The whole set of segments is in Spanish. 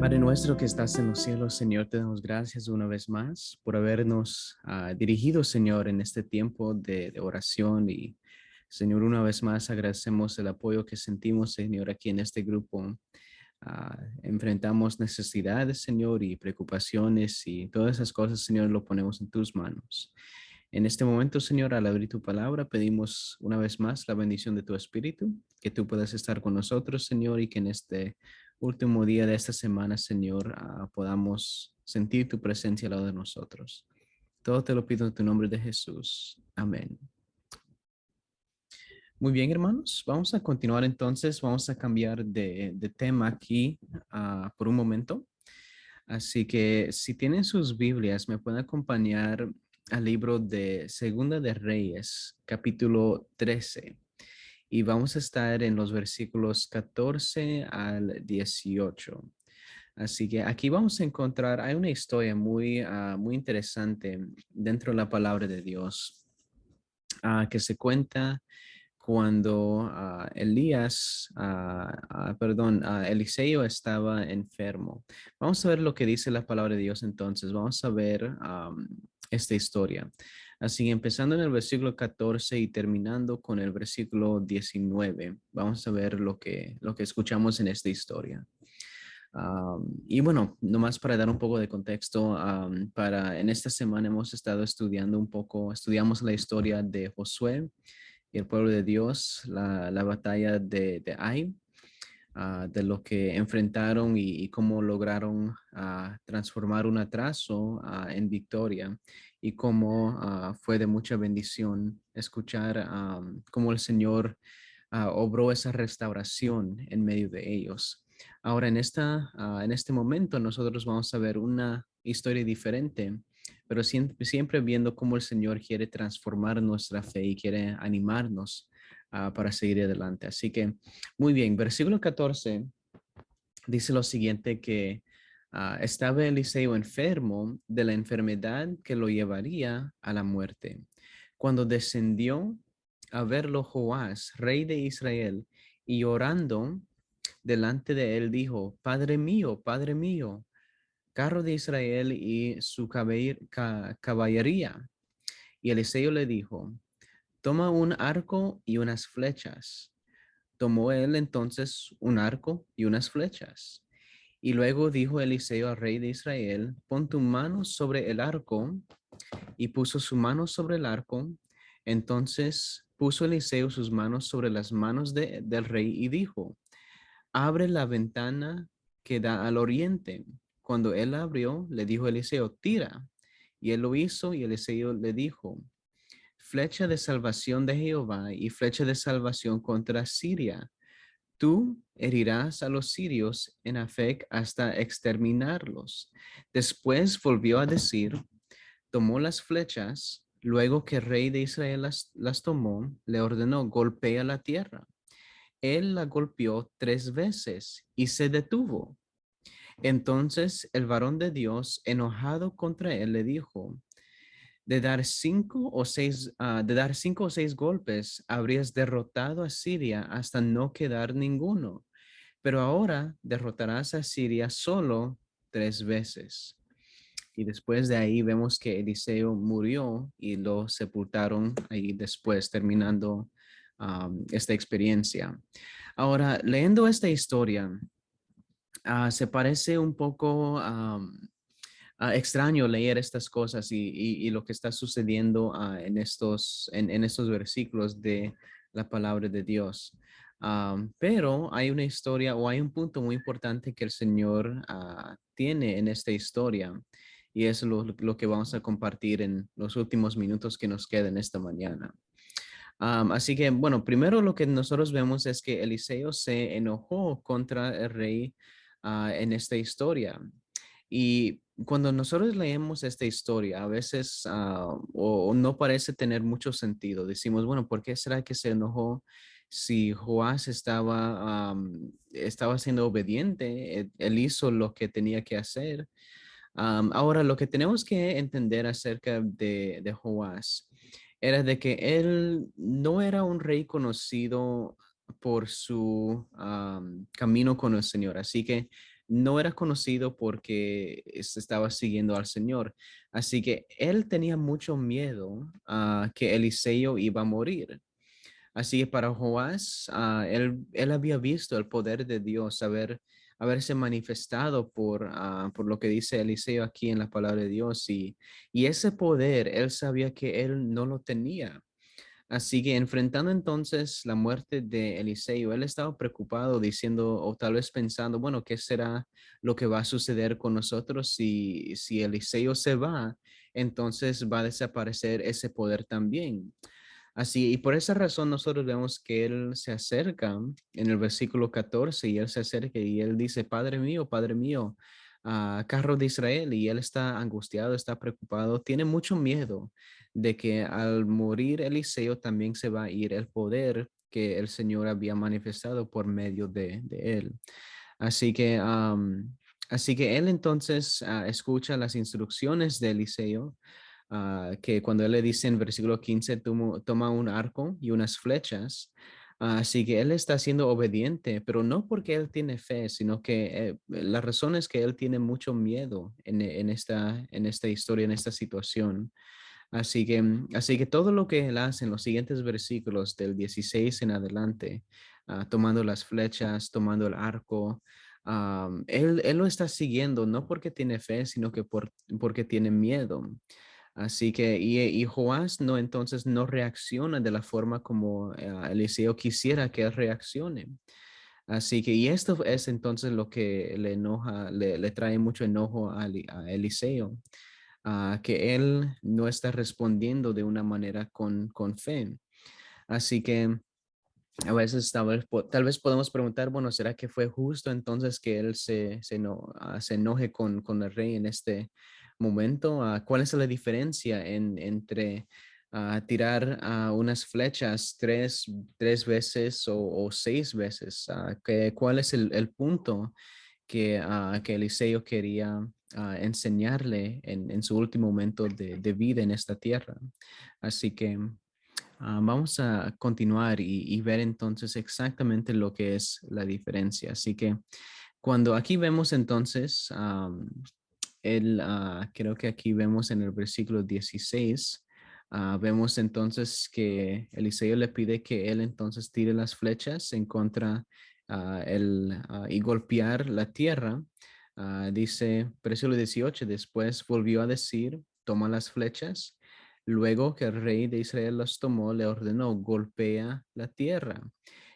Padre nuestro que estás en los cielos, Señor, te damos gracias una vez más por habernos dirigido, Señor, en este tiempo de oración. Y, Señor, una vez más agradecemos el apoyo que sentimos, Señor, aquí en este grupo. Enfrentamos necesidades, Señor, y preocupaciones y todas esas cosas, Señor, lo ponemos en tus manos. En este momento, Señor, al abrir tu palabra, pedimos una vez más la bendición de tu Espíritu, que tú puedas estar con nosotros, Señor, y que en este último día de esta semana, Señor, podamos sentir tu presencia al lado de nosotros. Todo te lo pido en tu nombre de Jesús. Amén. Muy bien, hermanos, vamos a continuar entonces, vamos a cambiar de tema aquí por un momento. Así que si tienen sus Biblias, me pueden acompañar al libro de Segunda de Reyes, capítulo 13. Y vamos a estar en los versículos 14 al 18. Así que aquí vamos a encontrar, hay una historia muy interesante dentro de la palabra de Dios que se cuenta cuando Eliseo estaba enfermo. Vamos a ver lo que dice la palabra de Dios entonces. Vamos a ver esta historia. Así, empezando en el versículo 14 y terminando con el versículo 19, vamos a ver lo que escuchamos en esta historia. Y bueno, nomás para dar un poco de contexto, en esta semana hemos estado estudiando un poco, estudiamos la historia de Josué y el pueblo de Dios, la batalla de Ai, de lo que enfrentaron y cómo lograron transformar un atraso en victoria y cómo fue de mucha bendición escuchar cómo el Señor obró esa restauración en medio de ellos. Ahora, en este momento, nosotros vamos a ver una historia diferente, pero siempre viendo cómo el Señor quiere transformar nuestra fe y quiere animarnos para seguir adelante. Así que, muy bien, versículo 14 dice lo siguiente que estaba Eliseo enfermo de la enfermedad que lo llevaría a la muerte. Cuando descendió a verlo Joás, rey de Israel, y orando delante de él dijo, Padre mío, carro de Israel y su caballería. Y Eliseo le dijo, toma un arco y unas flechas. Tomó él entonces un arco y unas flechas. Y luego dijo Eliseo al rey de Israel, pon tu mano sobre el arco, y puso su mano sobre el arco. Entonces puso Eliseo sus manos sobre las manos del rey y dijo, abre la ventana que da al oriente. Cuando él abrió, le dijo Eliseo, tira. Y él lo hizo y Eliseo le dijo, flecha de salvación de Jehová y flecha de salvación contra Siria. Tú herirás a los sirios en Afec hasta exterminarlos. Después volvió a decir, tomó las flechas, luego que el rey de Israel las tomó, le ordenó, golpea la tierra. Él la golpeó 3 veces y se detuvo. Entonces el varón de Dios, enojado contra él, le dijo, de dar 5 o 6 golpes, habrías derrotado a Siria hasta no quedar ninguno. Pero ahora derrotarás a Siria solo 3 veces. Y después de ahí vemos que Eliseo murió y lo sepultaron ahí después, terminando esta experiencia. Ahora, leyendo esta historia, se parece un poco extraño leer estas cosas y lo que está sucediendo en estos versículos de la palabra de Dios. Pero hay una historia o hay un punto muy importante que el Señor tiene en esta historia y es lo que vamos a compartir en los últimos minutos que nos quedan esta mañana. Así que, bueno, primero lo que nosotros vemos es que Eliseo se enojó contra el rey en esta historia. Y cuando nosotros leemos esta historia, a veces o no parece tener mucho sentido. Decimos, bueno, ¿por qué será que se enojó si Joás estaba siendo obediente? Él hizo lo que tenía que hacer. Ahora, lo que tenemos que entender acerca de Joás era de que él no era un rey conocido por su camino con el Señor. Así que no era conocido porque estaba siguiendo al Señor. Así que él tenía mucho miedo a que Eliseo iba a morir. Así que para Joás, él había visto el poder de Dios, haberse manifestado por lo que dice Eliseo aquí en la palabra de Dios. Y ese poder, él sabía que él no lo tenía. Así que enfrentando entonces la muerte de Eliseo, él estaba preocupado diciendo o tal vez pensando, bueno, ¿qué será lo que va a suceder con nosotros si Eliseo se va? Entonces va a desaparecer ese poder también. Así, y por esa razón nosotros vemos que él se acerca en el versículo 14 y él se acerca y él dice, Padre mío, carro de Israel, y él está angustiado, está preocupado, tiene mucho miedo de que al morir Eliseo también se va a ir el poder que el Señor había manifestado por medio de él. Así que, así que él entonces escucha las instrucciones de Eliseo, que cuando él le dice en versículo 15, toma un arco y unas flechas. Así que él está siendo obediente, pero no porque él tiene fe, sino que la razón es que él tiene mucho miedo en esta historia, en esta situación. Así que todo lo que él hace en los siguientes versículos del 16 en adelante, tomando las flechas, tomando el arco, él lo está siguiendo no porque tiene fe, sino que porque tiene miedo. Así que, y Joás no, entonces no reacciona de la forma como Eliseo quisiera que él reaccione. Así que, y esto es entonces lo que le enoja, le trae mucho enojo a Eliseo, que él no está respondiendo de una manera con fe. Así que a veces tal vez podemos preguntar, bueno, ¿será que fue justo entonces que él se enoje con el rey en este momento? ¿Cuál es la diferencia entre tirar unas flechas tres veces o seis veces? ¿Cuál es el punto que Eliseo quería enseñarle en su último momento de vida en esta tierra? Así que vamos a continuar y ver entonces exactamente lo que es la diferencia. Así que cuando aquí vemos entonces, creo que aquí vemos en el versículo 16, vemos entonces que Eliseo le pide que él entonces tire las flechas en contra y golpear la tierra. Dice, versículo 18, después volvió a decir, toma las flechas. Luego que el rey de Israel las tomó, le ordenó, golpea la tierra.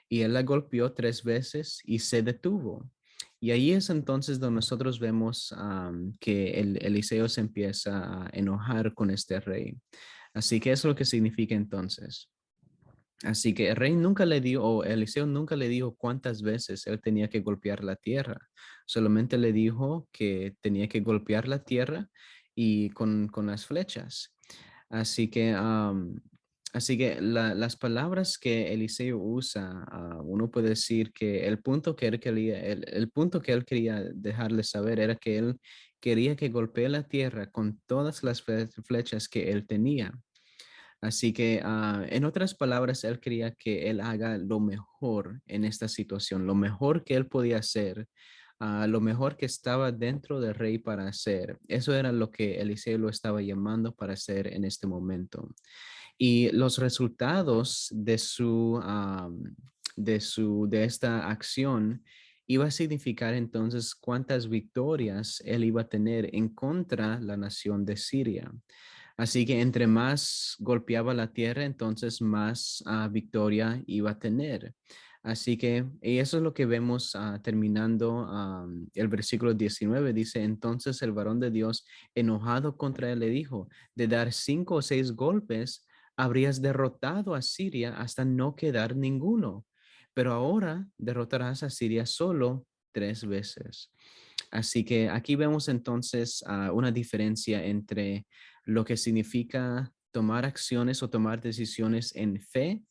Y él la golpeó tres veces y se detuvo. Y ahí es entonces donde nosotros vemos que Eliseo se empieza a enojar con este rey. Así que eso es lo que significa entonces. Así que el rey nunca le dio, o Eliseo nunca le dijo cuántas veces él tenía que golpear la tierra. Solamente le dijo que tenía que golpear la tierra y con las flechas. Así que, las palabras que Eliseo usa, uno puede decir que el punto que él quería, el punto que él quería dejarle saber era que él quería que golpee la tierra con todas las flechas que él tenía. Así que, en otras palabras, él quería que él haga lo mejor en esta situación, lo mejor que él podía hacer, lo mejor que estaba dentro del rey para hacer. Eso era lo que Eliseo lo estaba llamando para hacer en este momento. Y los resultados de esta acción iba a significar entonces cuántas victorias él iba a tener en contra la nación de Siria. Así que entre más golpeaba la tierra, entonces más victoria iba a tener. Así que, y eso es lo que vemos terminando el versículo 19. Dice, entonces el varón de Dios, enojado contra él, le dijo, de dar 5 o 6 golpes, habrías derrotado a Siria hasta no quedar ninguno. Pero ahora derrotarás a Siria solo 3 veces. Así que aquí vemos entonces una diferencia entre lo que significa tomar acciones o tomar decisiones en fe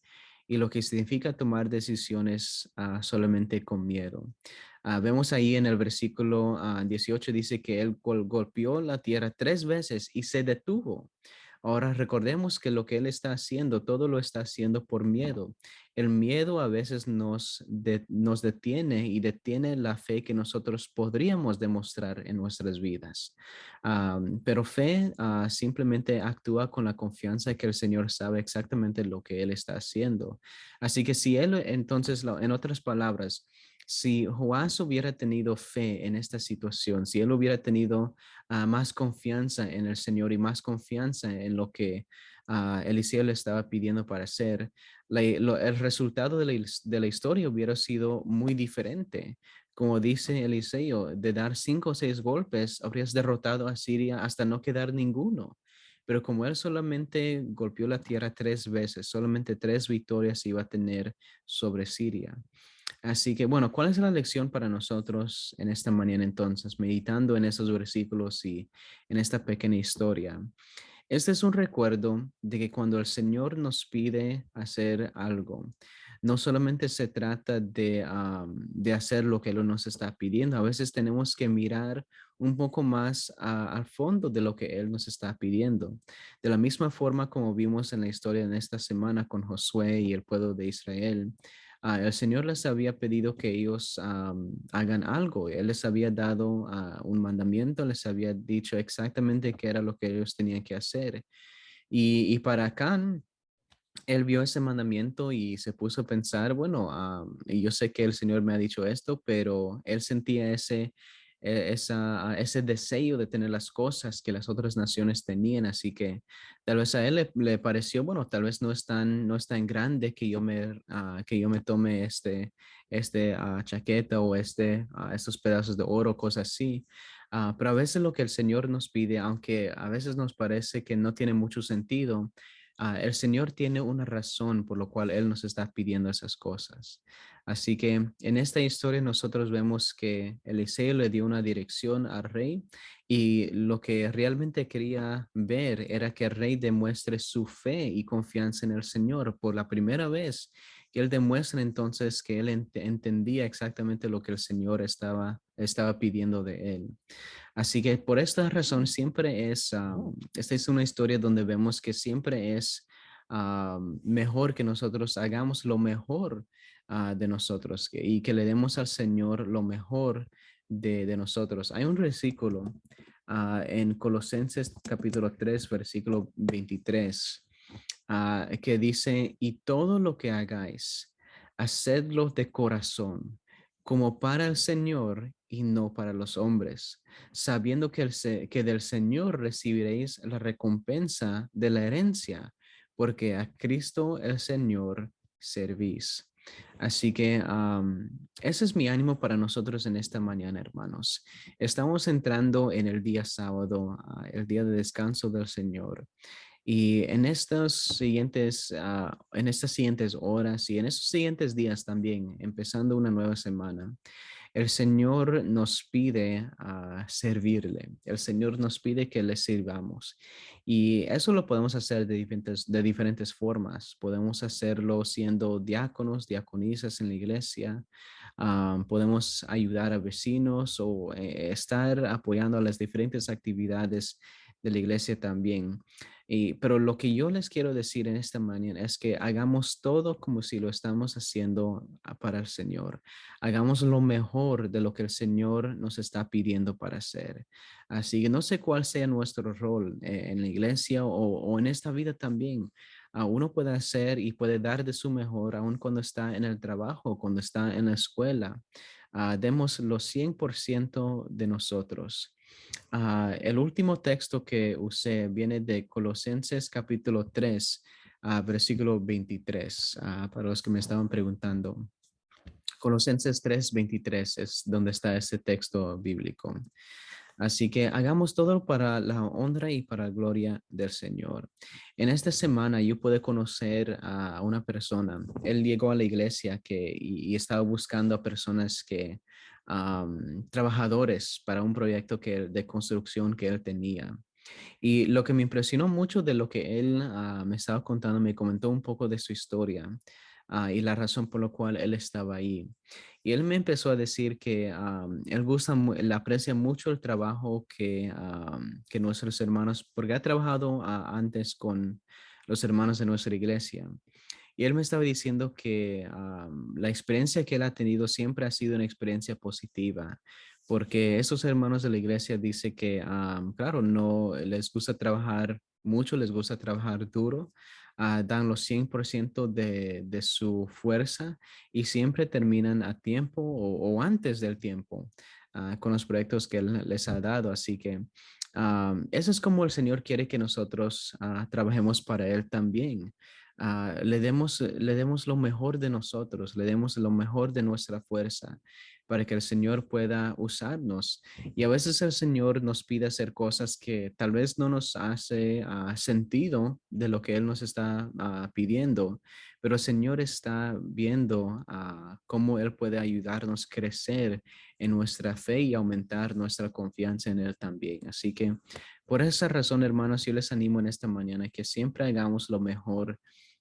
y lo que significa tomar decisiones solamente con miedo. Vemos ahí en el versículo 18 dice que él golpeó la tierra 3 veces y se detuvo. Ahora recordemos que lo que él está haciendo, todo lo está haciendo por miedo. El miedo a veces nos detiene y detiene la fe que nosotros podríamos demostrar en nuestras vidas. Pero fe simplemente actúa con la confianza que el Señor sabe exactamente lo que Él está haciendo. Así que si Él, entonces, en otras palabras, si Joás hubiera tenido fe en esta situación, si él hubiera tenido más confianza en el Señor y más confianza en lo que Eliseo le estaba pidiendo para hacer, el resultado de la historia hubiera sido muy diferente. Como dice Eliseo, de dar 5 o 6 golpes, habrías derrotado a Siria hasta no quedar ninguno. Pero como él solamente golpeó la tierra 3 veces, solamente 3 victorias iba a tener sobre Siria. Así que, bueno, ¿cuál es la lección para nosotros en esta mañana entonces, meditando en esos versículos y en esta pequeña historia? Este es un recuerdo de que cuando el Señor nos pide hacer algo, no solamente se trata de hacer lo que Él nos está pidiendo, a veces tenemos que mirar un poco más al fondo de lo que Él nos está pidiendo. De la misma forma como vimos en la historia en esta semana con Josué y el pueblo de Israel, el Señor les había pedido que ellos hagan algo. Él les había dado un mandamiento, les había dicho exactamente qué era lo que ellos tenían que hacer. Y para Acán, él vio ese mandamiento y se puso a pensar, bueno, y yo sé que el Señor me ha dicho esto, pero él sentía ese deseo de tener las cosas que las otras naciones tenían, así que tal vez a él le pareció, bueno, tal vez no es tan grande que yo me tome chaqueta o estos pedazos de oro, cosas así. Pero a veces lo que el Señor nos pide, aunque a veces nos parece que no tiene mucho sentido, el Señor tiene una razón por lo cual Él nos está pidiendo esas cosas. Así que en esta historia nosotros vemos que Eliseo le dio una dirección al rey y lo que realmente quería ver era que el rey demuestre su fe y confianza en el Señor por la primera vez, que él demuestre entonces que él entendía exactamente lo que el Señor estaba pidiendo de él. Así que por esta razón siempre esta es una historia donde vemos que siempre es mejor que nosotros hagamos lo mejor de nosotros y que le demos al Señor lo mejor de nosotros. Hay un versículo en Colosenses capítulo 3, versículo 23, que dice, y todo lo que hagáis, hacedlo de corazón, como para el Señor y no para los hombres, sabiendo que del Señor recibiréis la recompensa de la herencia, porque a Cristo el Señor servís. Así que ese es mi ánimo para nosotros en esta mañana, hermanos. Estamos entrando en el día sábado, el día de descanso del Señor. Y en estas siguientes horas y en esos siguientes días también, empezando una nueva semana, el Señor nos pide servirle. El Señor nos pide que le sirvamos. Y eso lo podemos hacer de diferentes formas. Podemos hacerlo siendo diáconos, diaconisas en la iglesia. Podemos ayudar a vecinos o estar apoyando a las diferentes actividades de la iglesia también. Pero lo que yo les quiero decir en esta mañana es que hagamos todo como si lo estamos haciendo para el Señor. Hagamos lo mejor de lo que el Señor nos está pidiendo para hacer. Así que no sé cuál sea nuestro rol en la iglesia o en esta vida también. Uno puede hacer y puede dar de su mejor aun cuando está en el trabajo, cuando está en la escuela. Demos los 100% de nosotros. El último texto que usé viene de Colosenses capítulo 3, versículo 23, para los que me estaban preguntando. Colosenses 3:23 es donde está ese texto bíblico. Así que hagamos todo para la honra y para la gloria del Señor. En esta semana yo pude conocer a una persona. Él llegó a la iglesia y estaba buscando a personas trabajadores para un proyecto de construcción que él tenía. Y lo que me impresionó mucho de lo que él me estaba contando, me comentó un poco de su historia. y la razón por la cual él estaba ahí. Y él me empezó a decir que él él aprecia mucho el trabajo que nuestros hermanos, porque ha trabajado antes con los hermanos de nuestra iglesia. Y él me estaba diciendo que la experiencia que él ha tenido siempre ha sido una experiencia positiva, porque esos hermanos de la iglesia dice que, claro, no les gusta trabajar mucho, les gusta trabajar duro, dan los 100% de su fuerza y siempre terminan a tiempo o antes del tiempo con los proyectos que él les ha dado. Así que eso es como el Señor quiere que nosotros trabajemos para Él también. Le demos lo mejor de nosotros, le demos lo mejor de nuestra fuerza para que el Señor pueda usarnos. Y a veces el Señor nos pide hacer cosas que tal vez no nos hace sentido de lo que Él nos está pidiendo, pero el Señor está viendo cómo Él puede ayudarnos a crecer en nuestra fe y aumentar nuestra confianza en Él también. Así que por esa razón, hermanos, yo les animo en esta mañana que siempre hagamos lo mejor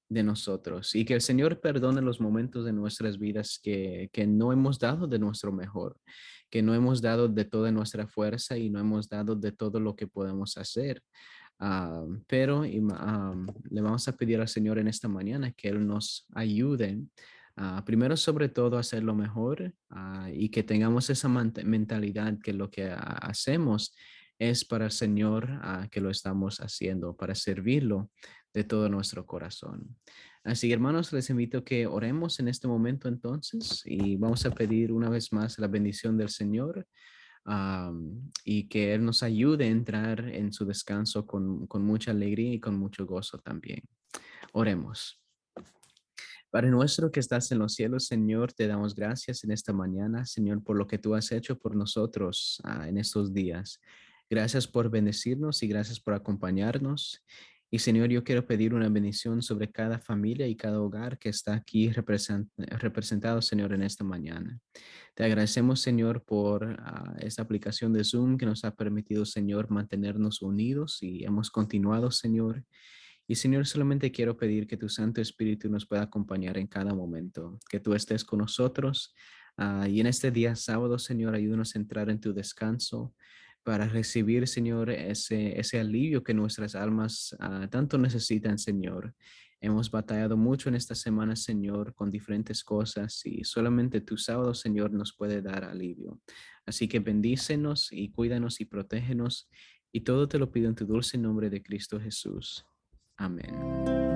de nosotros y que el Señor perdone los momentos de nuestras vidas que no hemos dado de nuestro mejor, que no hemos dado de toda nuestra fuerza y no hemos dado de todo lo que podemos hacer. Pero le vamos a pedir al Señor en esta mañana que Él nos ayude. Primero, sobre todo, a hacer lo mejor y que tengamos esa mentalidad que lo que hacemos es para el Señor, que lo estamos haciendo, para servirlo de todo nuestro corazón. Así, hermanos, les invito a que oremos en este momento entonces y vamos a pedir una vez más la bendición del Señor, y que Él nos ayude a entrar en su descanso con mucha alegría y con mucho gozo también. Oremos. Padre nuestro que estás en los cielos, Señor, te damos gracias en esta mañana, Señor, por lo que tú has hecho por nosotros en estos días. Gracias por bendecirnos y gracias por acompañarnos. Y Señor, yo quiero pedir una bendición sobre cada familia y cada hogar que está aquí representado, Señor, en esta mañana. Te agradecemos, Señor, por esta aplicación de Zoom que nos ha permitido, Señor, mantenernos unidos y hemos continuado, Señor. Y Señor, solamente quiero pedir que tu Santo Espíritu nos pueda acompañar en cada momento, que tú estés con nosotros. Y en este día sábado, Señor, ayúdanos a entrar en tu descanso para recibir, Señor, ese alivio que nuestras almas tanto necesitan, Señor. Hemos batallado mucho en esta semana, Señor, con diferentes cosas y solamente tu sábado, Señor, nos puede dar alivio. Así que bendícenos y cuídanos y protégenos. Y todo te lo pido en tu dulce nombre de Cristo Jesús. Amén.